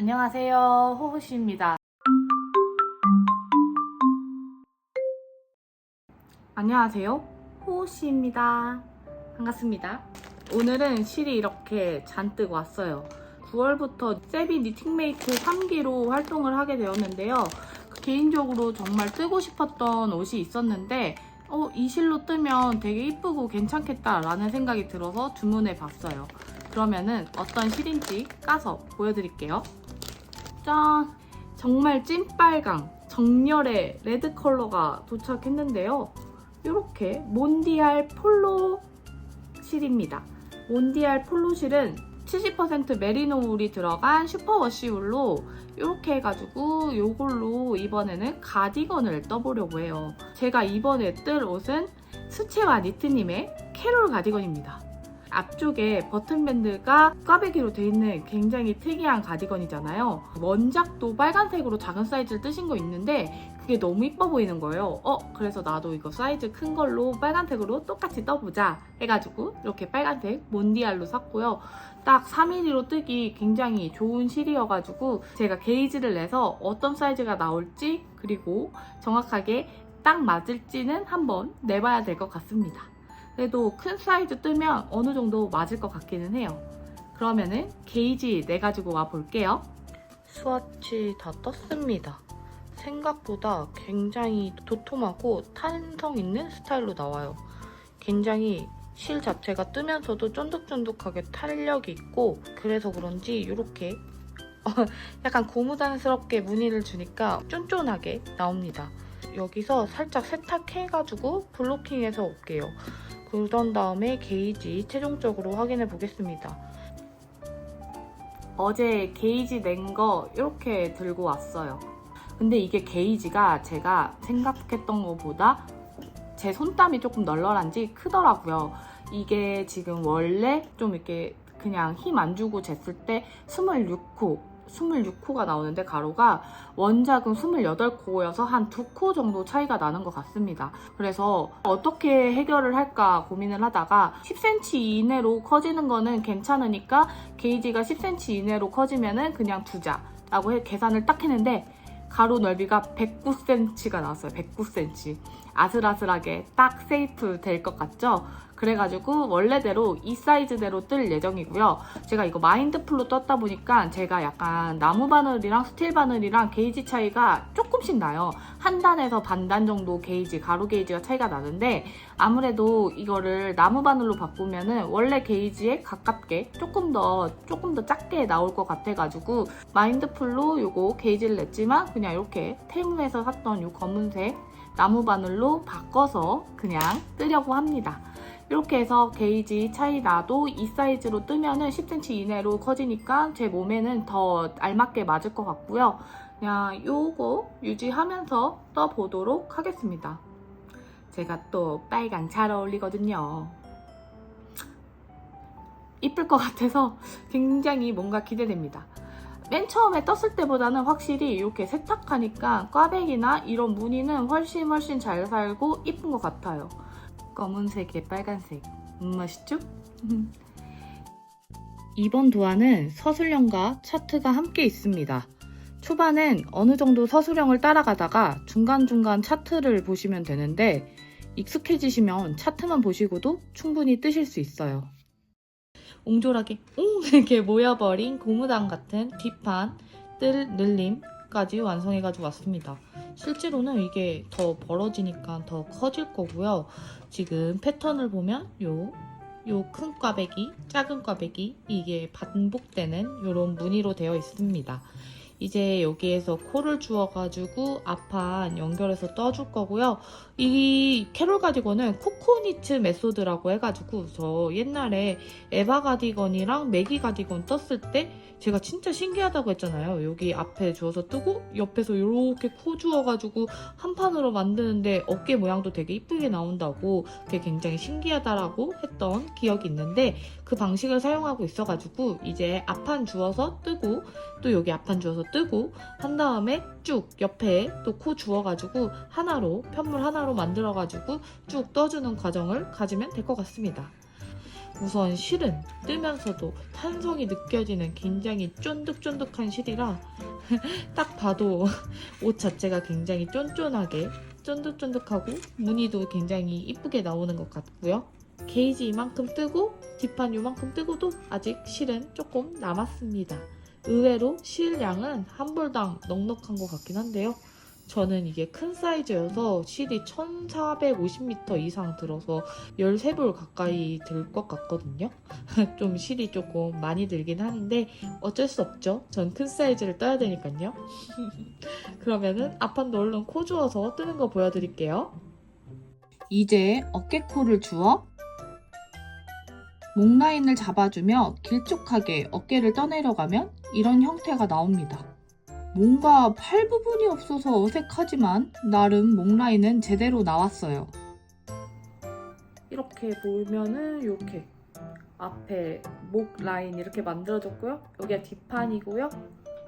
안녕하세요, 호호씨입니다. 안녕하세요, 호호씨입니다. 반갑습니다. 오늘은 실이 이렇게 잔뜩 왔어요. 9월부터 세비 니팅메이트 3기로 활동을 하게 되었는데요. 개인적으로 정말 뜨고 싶었던 옷이 있었는데 이 실로 뜨면 되게 이쁘고 괜찮겠다라는 생각이 들어서 주문해 봤어요. 그러면은 어떤 실인지 까서 보여드릴게요. 짠! 정말 찐빨강, 정렬의 레드 컬러가 도착했는데요. 이렇게 몬디알 폴로 실입니다. 몬디알 폴로 실은 70% 메리노 울이 들어간 슈퍼워시 울로 이렇게 해가지고 이걸로 이번에는 가디건을 떠보려고 해요. 제가 이번에 뜰 옷은 수채화 니트님의 캐롤 가디건입니다. 앞쪽에 버튼밴드가 꽈배기로 되어 있는 굉장히 특이한 가디건이잖아요. 원작도 빨간색으로 작은 사이즈를 뜨신 거 있는데 그게 너무 이뻐 보이는 거예요. 그래서 나도 이거 사이즈 큰 걸로 빨간색으로 똑같이 떠보자 해가지고 이렇게 빨간색 몬디알로 샀고요. 딱 3mm로 뜨기 굉장히 좋은 실이어가지고 제가 게이지를 내서 어떤 사이즈가 나올지 그리고 정확하게 딱 맞을지는 한번 내봐야 될 것 같습니다. 그래도 큰 사이즈 뜨면 어느 정도 맞을 것 같기는 해요. 그러면은 게이지 내가지고 와 볼게요. 스와치 다 떴습니다. 생각보다 굉장히 도톰하고 탄성 있는 스타일로 나와요. 굉장히 실 자체가 뜨면서도 쫀득쫀득하게 탄력이 있고 그래서 그런지 이렇게 약간 고무단스럽게 무늬를 주니까 쫀쫀하게 나옵니다. 여기서 살짝 세탁해가지고 블로킹해서 올게요. 그런 다음에 게이지 최종적으로 확인해 보겠습니다. 어제 게이지 낸 거 이렇게 들고 왔어요. 근데 이게 게이지가 제가 생각했던 것보다 제 손땀이 조금 널널한지 크더라고요. 이게 지금 원래 좀 이렇게 그냥 힘 안 주고 쟀을 때 26코가 나오는데 가로가 원작은 28코여서 한 2코 정도 차이가 나는 것 같습니다. 그래서 어떻게 해결을 할까 고민을 하다가 10cm 이내로 커지는 거는 괜찮으니까 게이지가 10cm 이내로 커지면은 그냥 두자라고 계산을 딱 했는데 가로 넓이가 109cm가 나왔어요. 109cm. 아슬아슬하게 딱 세이프 될 것 같죠? 그래가지고 원래대로 이 사이즈대로 뜰 예정이고요. 제가 이거 마인드풀로 떴다 보니까 제가 약간 나무 바늘이랑 스틸 바늘이랑 게이지 차이가 조금씩 나요. 한 단에서 반단 정도 게이지, 가로 게이지가 차이가 나는데 아무래도 이거를 나무 바늘로 바꾸면은 원래 게이지에 가깝게 조금 더 작게 나올 것 같아가지고 마인드풀로 이거 게이지를 냈지만 그냥 이렇게 테무에서 샀던 이 검은색 나무 바늘로 바꿔서 그냥 뜨려고 합니다. 이렇게 해서 게이지 차이 나도 이 사이즈로 뜨면은 10cm 이내로 커지니까 제 몸에는 더 알맞게 맞을 것 같고요. 그냥 요거 유지하면서 떠보도록 하겠습니다. 제가 또 빨강 잘 어울리거든요. 이쁠 것 같아서 굉장히 뭔가 기대됩니다. 맨 처음에 떴을 때보다는 확실히 이렇게 세탁하니까 꽈배기나 이런 무늬는 훨씬 잘 살고 이쁜 것 같아요. 검은색에 빨간색 멋있죠? 이번 도안은 서술형과 차트가 함께 있습니다. 초반엔 어느 정도 서술형을 따라가다가 중간중간 차트를 보시면 되는데 익숙해지시면 차트만 보시고도 충분히 뜨실 수 있어요. 옹졸하게 이렇게 모여버린 고무단 같은 뒷판 뜰 늘림까지 완성해가지고 왔습니다. 실제로는 이게 더 벌어지니까 더 커질 거고요. 지금 패턴을 보면 요 큰 꽈배기, 작은 꽈배기 이게 반복되는 이런 무늬로 되어 있습니다. 이제 여기에서 코를 주어가지고 앞판 연결해서 떠줄 거고요. 이 캐롤 가디건은 코코니츠 메소드라고 해가지고 저 옛날에 에바 가디건이랑 매기 가디건 떴을 때 제가 진짜 신기하다고 했잖아요. 여기 앞에 주어서 뜨고 옆에서 이렇게 코 주어가지고 한 판으로 만드는데 어깨 모양도 되게 이쁘게 나온다고 그게 굉장히 신기하다라고 했던 기억이 있는데 그 방식을 사용하고 있어가지고 이제 앞판 주어서 뜨고 또 여기 앞판 주어서 뜨고 한 다음에 쭉 옆에 또 코 주어가지고 하나로 편물 하나로 만들어가지고 쭉 떠주는 과정을 가지면 될 것 같습니다. 우선 실은 뜨면서도 탄성이 느껴지는 굉장히 쫀득쫀득한 실이라 딱 봐도 옷 자체가 굉장히 쫀쫀하게 쫀득쫀득하고 무늬도 굉장히 이쁘게 나오는 것 같고요. 게이지 이만큼 뜨고 뒷판 이만큼 뜨고도 아직 실은 조금 남았습니다. 의외로 실 양은 한 벌당 넉넉한 것 같긴 한데요. 저는 이게 큰 사이즈여서 실이 1450m 이상 들어서 13벌 가까이 들 것 같거든요. 좀 실이 조금 많이 들긴 하는데 어쩔 수 없죠. 전 큰 사이즈를 떠야 되니까요. 그러면은 앞판도 얼른 코 주워서 뜨는 거 보여드릴게요. 이제 어깨코를 주어 목 라인을 잡아주며 길쭉하게 어깨를 떠내려가면 이런 형태가 나옵니다. 뭔가 팔 부분이 없어서 어색하지만 나름 목 라인은 제대로 나왔어요. 이렇게 보면은 이렇게 앞에 목 라인 이렇게 만들어졌고요. 여기가 뒷판이고요.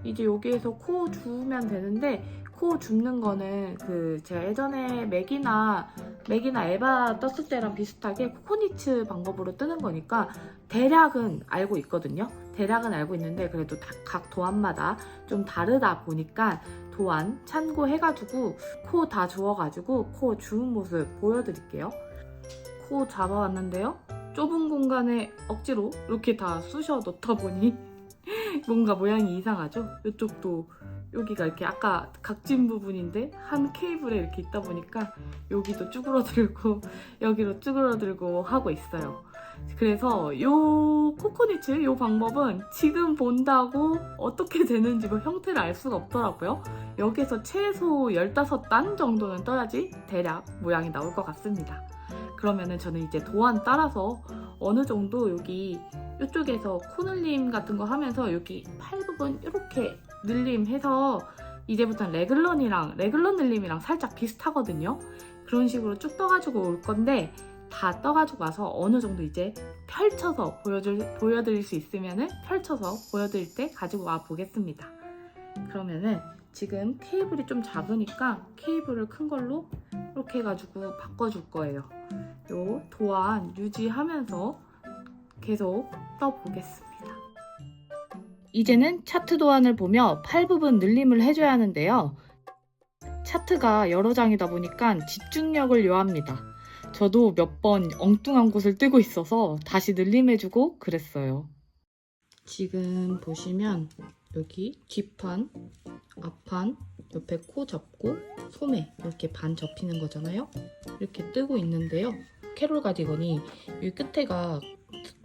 이제 여기에서 코 주우면 되는데 코 줍는 거는 제가 예전에 맥이나 에바 떴을 때랑 비슷하게 코코니츠 방법으로 뜨는 거니까 대략은 알고 있거든요. 대략은 알고 있는데 그래도 각 도안마다 좀 다르다 보니까 도안 참고해가지고 코 다 주워가지고 코 주운 모습 보여드릴게요. 코 잡아왔는데요. 좁은 공간에 억지로 이렇게 다 쑤셔 넣다 보니 뭔가 모양이 이상하죠? 이쪽도 여기가 이렇게 아까 각진 부분인데 한 케이블에 이렇게 있다 보니까 여기도 쭈그러들고 여기로 쭈그러들고 하고 있어요. 그래서 요 코코니츠 요 방법은 지금 본다고 어떻게 되는지 뭐 형태를 알 수가 없더라고요. 여기서 최소 15단 정도는 떠야지 대략 모양이 나올 것 같습니다. 그러면은 저는 이제 도안 따라서 어느 정도 여기 이쪽에서 코 늘림 같은 거 하면서 여기 팔 부분 이렇게 늘림해서 이제부터는 레글런 늘림이랑 살짝 비슷하거든요. 그런 식으로 쭉 떠가지고 올 건데 다 떠가지고 와서 어느 정도 이제 펼쳐서 보여드릴 수 있으면은 펼쳐서 보여드릴 때 가지고 와 보겠습니다. 그러면은 지금 케이블이 좀 작으니까 케이블을 큰 걸로 이렇게 해가지고 바꿔줄 거예요. 요 도안 유지하면서 계속 떠보겠습니다. 이제는 차트 도안을 보며 팔 부분 늘림을 해줘야 하는데요. 차트가 여러 장이다 보니까 집중력을 요합니다. 저도 몇 번 엉뚱한 곳을 뜨고 있어서 다시 늘림해주고 그랬어요. 지금 보시면 여기 뒷판, 앞판, 옆에 코 접고 소매 이렇게 반 접히는 거잖아요. 이렇게 뜨고 있는데요. 캐롤 가디건이 이 끝에가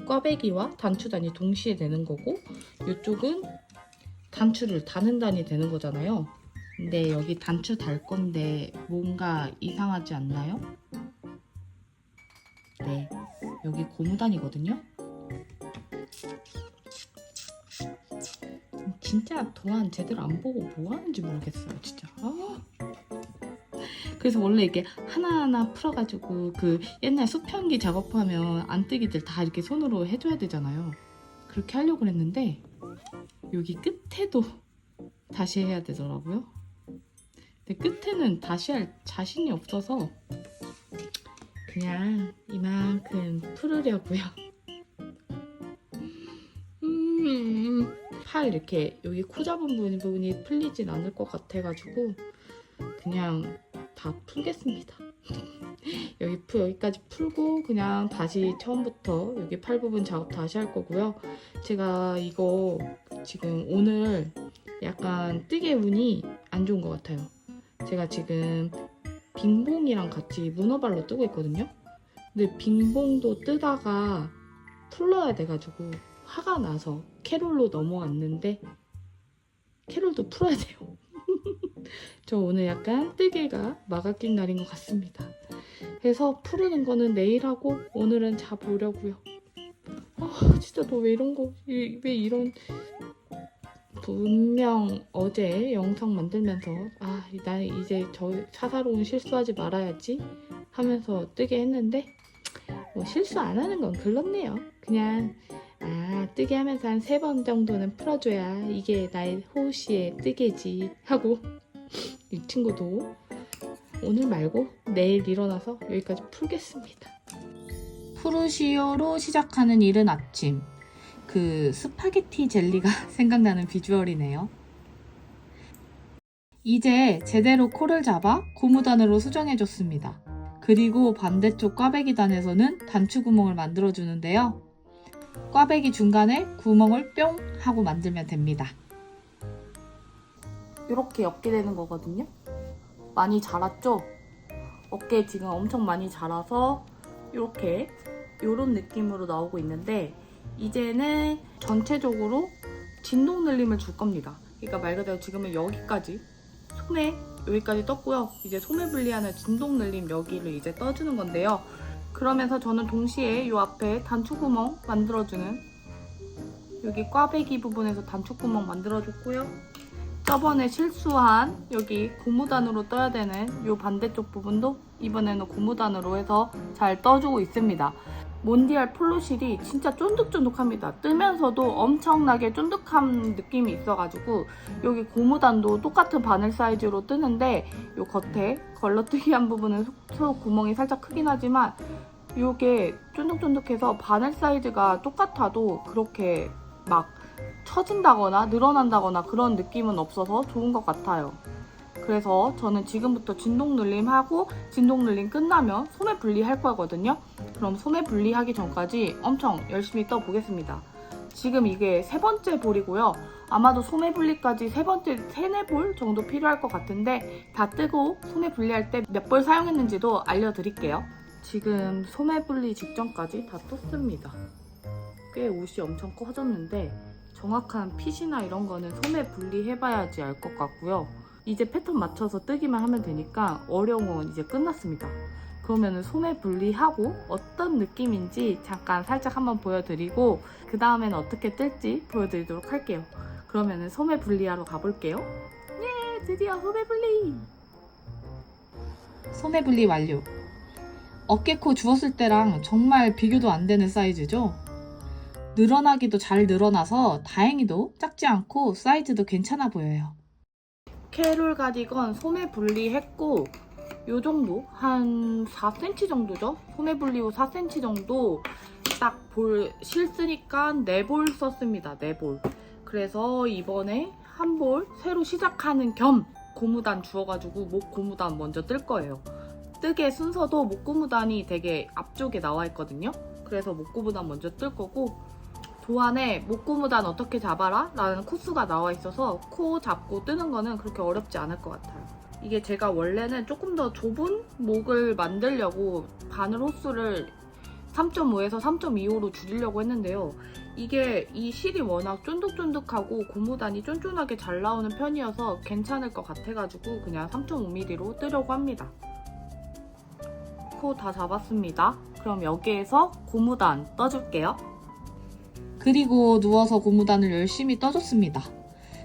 꽈배기와 단추단이 동시에 되는 거고 이쪽은 단추를 다는 단이 되는 거잖아요. 근데 여기 단추 달 건데 뭔가 이상하지 않나요? 네, 여기 고무단이거든요. 진짜 도안 제대로 안 보고 뭐 하는지 모르겠어요, 진짜. 그래서 원래 이렇게 하나하나 풀어가지고 옛날 수평기 작업하면 안뜨기들 다 이렇게 손으로 해줘야 되잖아요. 그렇게 하려고 했는데 여기 끝에도 다시 해야 되더라고요. 근데 끝에는 다시 할 자신이 없어서 그냥 이만큼 풀으려고요. 팔 이렇게 여기 코 잡은 부분이 풀리진 않을 것 같아가지고 그냥 다 풀겠습니다. 여기까지 풀고 그냥 다시 처음부터 여기 팔 부분 작업 다시 할 거고요. 제가 이거 지금 오늘 약간 뜨개 운이 안 좋은 것 같아요. 제가 지금 빙봉이랑 같이 문어발로 뜨고 있거든요. 근데 빙봉도 뜨다가 풀러야 돼가지고 화가 나서 캐롤로 넘어왔는데 캐롤도 풀어야 돼요. 저 오늘 약간 뜨개가 막아낀 날인 것 같습니다. 그래서 푸르는 거는 내일 하고 오늘은 자보려고요. 진짜 너 왜 이런 분명 어제 영상 만들면서 나 이제 저 사사로운 실수하지 말아야지 하면서 뜨게 했는데 뭐 실수 안 하는 건 글렀네요. 그냥 뜨게 하면서 한 3번 정도는 풀어줘야 이게 나의 호시의 뜨개지 하고 이 친구도 오늘 말고 내일 일어나서 여기까지 풀겠습니다. 푸르시오로 시작하는 이른 아침. 그 스파게티 젤리가 생각나는 비주얼이네요. 이제 제대로 코를 잡아 고무단으로 수정해줬습니다. 그리고 반대쪽 꽈배기단에서는 단추구멍을 만들어주는데요. 꽈배기 중간에 구멍을 뿅 하고 만들면 됩니다. 이렇게 엮게 되는 거거든요. 많이 자랐죠? 어깨 지금 엄청 많이 자라서 이렇게 이런 느낌으로 나오고 있는데 이제는 전체적으로 진동 늘림을 줄 겁니다. 그러니까 말 그대로 지금은 여기까지 소매 여기까지 떴고요. 이제 소매 분리하는 진동 늘림 여기를 이제 떠주는 건데요. 그러면서 저는 동시에 이 앞에 단추구멍 만들어주는 여기 꽈배기 부분에서 단추구멍 만들어줬고요. 저번에 실수한 여기 고무단으로 떠야 되는 이 반대쪽 부분도 이번에는 고무단으로 해서 잘 떠주고 있습니다. 몬디알 폴로실이 진짜 쫀득쫀득합니다. 뜨면서도 엄청나게 쫀득한 느낌이 있어가지고 여기 고무단도 똑같은 바늘 사이즈로 뜨는데 이 겉에 걸러뜨기한 부분은 속 구멍이 살짝 크긴 하지만 이게 쫀득쫀득해서 바늘 사이즈가 똑같아도 그렇게 막 처진다거나 늘어난다거나 그런 느낌은 없어서 좋은 것 같아요. 그래서 저는 지금부터 진동 늘림하고 진동 늘림 끝나면 소매 분리할 거거든요. 그럼 소매 분리하기 전까지 엄청 열심히 떠보겠습니다. 지금 이게 세 번째 볼이고요. 아마도 소매 분리까지 세네 볼 정도 필요할 것 같은데 다 뜨고 소매 분리할 때 몇 볼 사용했는지도 알려드릴게요. 지금 소매 분리 직전까지 다 떴습니다. 꽤 옷이 엄청 커졌는데 정확한 핏이나 이런 거는 소매 분리해봐야지 알 것 같고요. 이제 패턴 맞춰서 뜨기만 하면 되니까 어려운 건 이제 끝났습니다. 그러면 소매 분리하고 어떤 느낌인지 잠깐 살짝 한번 보여드리고 그 다음에는 어떻게 뜰지 보여드리도록 할게요. 그러면 소매 분리하러 가볼게요. 예! 드디어 소매 분리! 소매 분리 완료! 어깨코 주었을 때랑 정말 비교도 안 되는 사이즈죠? 늘어나기도 잘 늘어나서 다행히도 작지 않고 사이즈도 괜찮아 보여요. 캐롤 가디건 소매 분리했고 요 정도? 한 4cm 정도죠? 소매 분리 후 4cm 정도 딱 볼 실쓰니까 4볼 썼습니다. 4볼. 그래서 이번에 한 볼 새로 시작하는 겸 고무단 주워가지고 목 고무단 먼저 뜰 거예요. 뜨개 순서도 목 고무단이 되게 앞쪽에 나와 있거든요. 그래서 목 고무단 먼저 뜰 거고 도안에 목 고무단 어떻게 잡아라? 라는 코스가 나와 있어서 코 잡고 뜨는 거는 그렇게 어렵지 않을 것 같아요. 이게 제가 원래는 조금 더 좁은 목을 만들려고 바늘 호수를 3.5에서 3.25로 줄이려고 했는데요. 이게 이 실이 워낙 쫀득쫀득하고 고무단이 쫀쫀하게 잘 나오는 편이어서 괜찮을 것 같아가지고 그냥 3.5mm로 뜨려고 합니다. 코 다 잡았습니다. 그럼 여기에서 고무단 떠줄게요. 그리고 누워서 고무단을 열심히 떠줬습니다.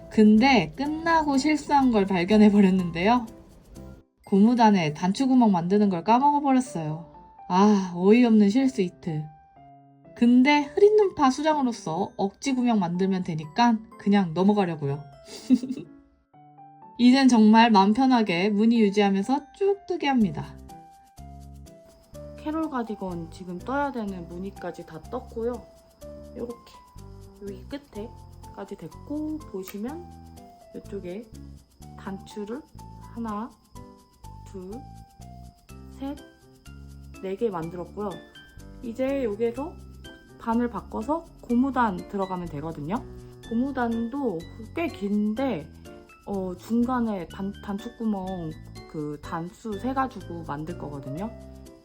근데 끝나고 실수한 걸 발견해버렸는데요. 고무단에 단추구멍 만드는 걸 까먹어버렸어요. 아, 어이없는 실수 이틀. 근데 흐린 눈파 수정으로서 억지 구명 만들면 되니까 그냥 넘어가려고요. 이젠 정말 마음 편하게 무늬 유지하면서 쭉 뜨게 합니다. 캐롤 가디건 지금 떠야 되는 무늬까지 다 떴고요. 이렇게 여기 끝에까지 됐고 보시면 이쪽에 단추를 하나, 둘, 셋, 4개 만들었고요. 이제 여기에서 반을 바꿔서 고무단 들어가면 되거든요. 고무단도 꽤 긴데 중간에 단추구멍 그 단수 세가지고 만들 거거든요.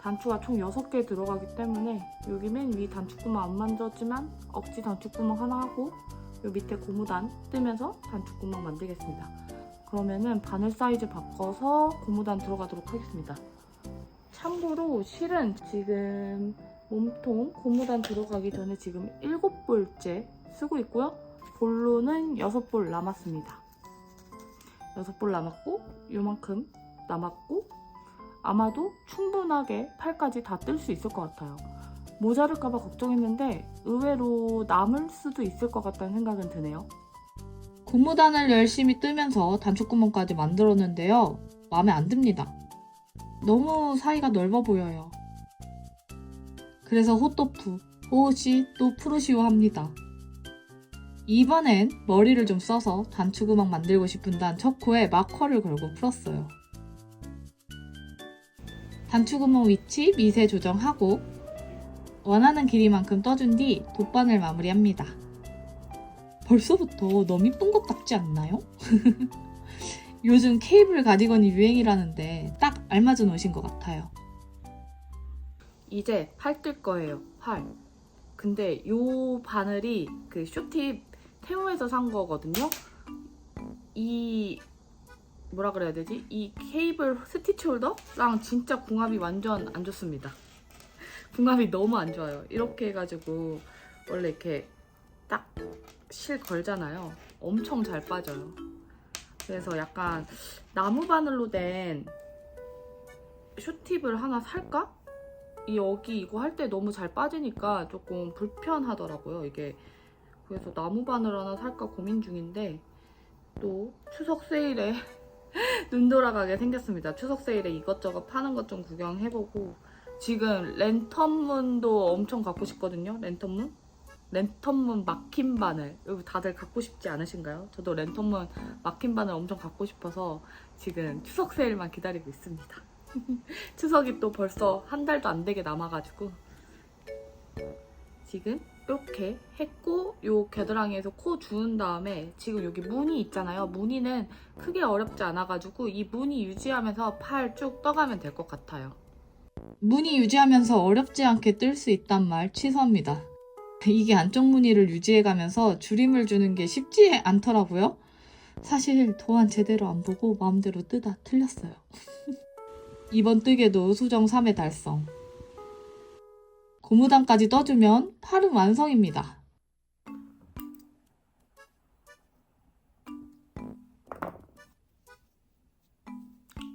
단추가 총 6개 들어가기 때문에 여기 맨 위 단추구멍 안 만졌지만 억지 단추구멍 하나 하고 요 밑에 고무단 뜨면서 단추구멍 만들겠습니다. 그러면은 바늘 사이즈 바꿔서 고무단 들어가도록 하겠습니다. 참고로 실은 지금 몸통 고무단 들어가기 전에 지금 7볼째 쓰고 있고요. 볼로는 6볼 남았습니다. 6볼 남았고 요만큼 남았고 아마도 충분하게 팔까지 다 뜰 수 있을 것 같아요. 모자랄까봐 걱정했는데 의외로 남을 수도 있을 것 같다는 생각은 드네요. 고무단을 열심히 뜨면서 단추구멍까지 만들었는데요. 마음에 안 듭니다. 너무 사이가 넓어 보여요. 그래서 호또프, 호시 또 프루시오 합니다. 이번엔 머리를 좀 써서 단추구멍 만들고 싶은단 척코에 마커를 걸고 풀었어요. 단추구멍 위치 미세 조정하고 원하는 길이만큼 떠준 뒤 돗바늘 마무리합니다. 벌써부터 너무 이쁜 것 같지 않나요? 요즘 케이블 가디건이 유행이라는데 딱 알맞은 옷인 것 같아요. 이제 팔 뜰 거예요. 팔. 근데 요 바늘이 그 쇼팁 테무에서 산 거거든요. 이 뭐라 그래야 되지? 이 케이블 스티치 홀더랑 진짜 궁합이 완전 안 좋습니다. 궁합이 너무 안 좋아요. 이렇게 해가지고 원래 이렇게 딱 실 걸잖아요. 엄청 잘 빠져요. 그래서 약간 나무 바늘로 된 쇼팁을 하나 살까? 여기 이거 할 때 너무 잘 빠지니까 조금 불편하더라고요, 이게. 그래서 나무 바늘 하나 살까 고민 중인데 또 추석 세일에 눈 돌아가게 생겼습니다. 추석 세일에 이것저것 파는 것 좀 구경해보고 지금 랜턴문도 엄청 갖고 싶거든요. 랜턴문 막힌 바늘. 여기 다들 갖고 싶지 않으신가요? 저도 랜턴문 막힌 바늘 엄청 갖고 싶어서 지금 추석 세일만 기다리고 있습니다. 추석이 또 벌써 한 달도 안 되게 남아가지고 지금 이렇게 했고 요 겨드랑이에서 코 주운 다음에 지금 여기 무늬 있잖아요. 무늬는 크게 어렵지 않아가지고 이 무늬 유지하면서 팔 쭉 떠가면 될 것 같아요. 무늬 유지하면서 어렵지 않게 뜰 수 있단 말 취소합니다. 이게 안쪽 무늬를 유지해가면서 줄임을 주는 게 쉽지 않더라고요. 사실 도안 제대로 안 보고 마음대로 뜨다 틀렸어요. 이번 뜨개도 수정 3회 달성. 고무단까지 떠주면 팔은 완성입니다.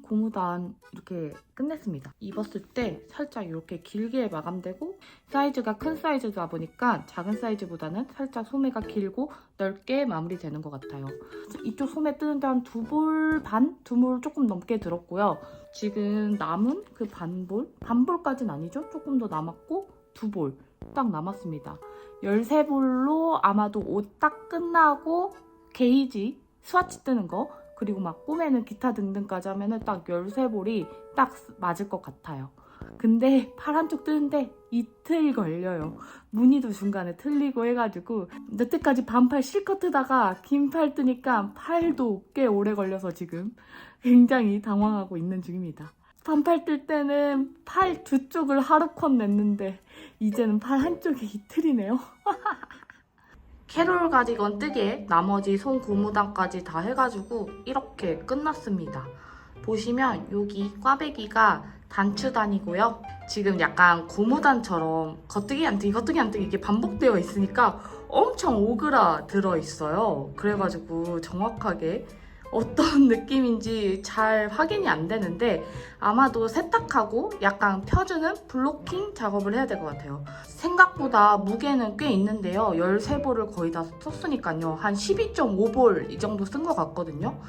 고무단 이렇게 끝냈습니다. 입었을 때 살짝 이렇게 길게 마감되고 사이즈가 큰 사이즈다 보니까 작은 사이즈보다는 살짝 소매가 길고 넓게 마무리되는 것 같아요. 이쪽 소매 뜨는데 한 2볼 반? 2볼 조금 넘게 들었고요. 지금 남은 그 반볼까지는 아니죠? 조금 더 남았고 2볼 딱 남았습니다. 13볼로 아마도 옷 딱 끝나고 게이지, 스와치 뜨는 거 그리고 막 꼬매는 기타 등등까지 하면은 딱 13볼이 딱 맞을 것 같아요. 근데 팔 한쪽 뜨는데 이틀 걸려요. 무늬도 중간에 틀리고 해가지고 여태까지 반팔 실컷 뜨다가 긴 팔 뜨니까 팔도 꽤 오래 걸려서 지금 굉장히 당황하고 있는 중입니다. 반팔 뜰 때는 팔 두 쪽을 하루컷 냈는데 이제는 팔 한쪽이 이틀이네요. 캐롤 가디건 뜨기에 나머지 손 고무단까지 다 해가지고 이렇게 끝났습니다. 보시면 여기 꽈배기가 단추단이고요. 지금 약간 고무단처럼 겉뜨기 안 뜨기 겉뜨기 안 뜨기 이게 반복되어 있으니까 엄청 오그라들어 있어요. 그래가지고 정확하게 어떤 느낌인지 잘 확인이 안 되는데 아마도 세탁하고 약간 펴주는 블로킹 작업을 해야 될 것 같아요. 생각보다 무게는 꽤 있는데요. 13볼을 거의 다 썼으니까요. 한 12.5볼 이 정도 쓴 것 같거든요.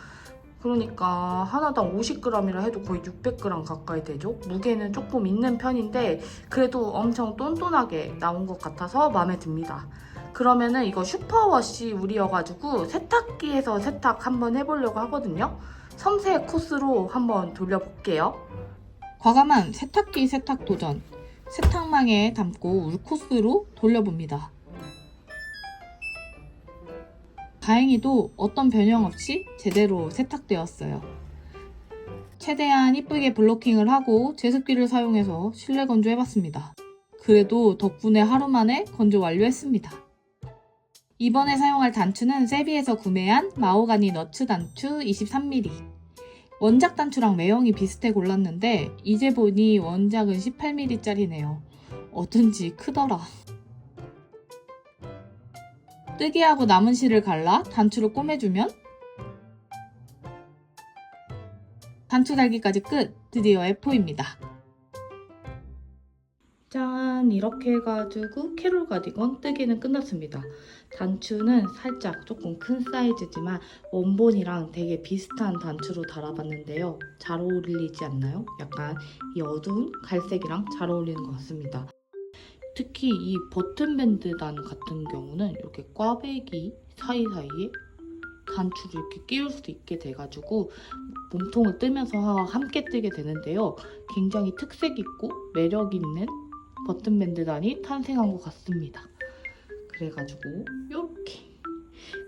그러니까 하나당 50g이라 해도 거의 600g 가까이 되죠. 무게는 조금 있는 편인데 그래도 엄청 똔똔하게 나온 것 같아서 마음에 듭니다. 그러면은 이거 슈퍼워시 울이어가지고 세탁기에서 세탁 한번 해보려고 하거든요. 섬세 코스로 한번 돌려볼게요. 과감한 세탁기 세탁 도전. 세탁망에 담고 울 코스로 돌려봅니다. 다행히도 어떤 변형 없이 제대로 세탁되었어요. 최대한 이쁘게 블로킹을 하고 제습기를 사용해서 실내 건조해봤습니다. 그래도 덕분에 하루 만에 건조 완료했습니다. 이번에 사용할 단추는 세비에서 구매한 마호가니 너츠 단추 23mm. 원작 단추랑 매형이 비슷해 골랐는데 이제 보니 원작은 18mm짜리네요. 어쩐지 크더라. 뜨개하고 남은 실을 갈라 단추로 꼬매주면 단추 달기까지 끝! 드디어 A4입니다. 짠! 이렇게 해가지고 캐롤 가디건 뜨기는 끝났습니다. 단추는 살짝 조금 큰 사이즈지만 원본이랑 되게 비슷한 단추로 달아봤는데요. 잘 어울리지 않나요? 약간 이 어두운 갈색이랑 잘 어울리는 것 같습니다. 특히 이 버튼 밴드단 같은 경우는 이렇게 꽈배기 사이사이에 단추를 이렇게 끼울 수 있게 돼가지고 몸통을 뜨면서 함께 뜨게 되는데요. 굉장히 특색 있고 매력 있는 버튼 밴드단이 탄생한 것 같습니다. 그래가지고 이렇게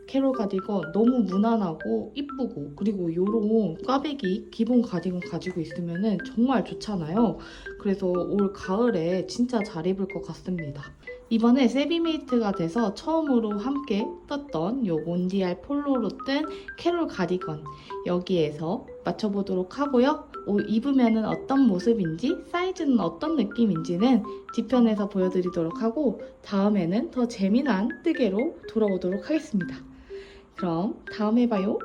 캐롤 가디건 너무 무난하고 이쁘고, 그리고 이런 꽈배기 기본 가디건 가지고 있으면 정말 좋잖아요. 그래서 올 가을에 진짜 잘 입을 것 같습니다. 이번에 세비메이트가 돼서 처음으로 함께 떴던 요 몬디알 폴로로 뜬 캐롤 가디건, 여기에서 맞춰보도록 하고요. 입으면 어떤 모습인지, 사이즈는 어떤 느낌인지는 뒤편에서 보여드리도록 하고, 다음에는 더 재미난 뜨개로 돌아오도록 하겠습니다. 그럼 다음에 봐요.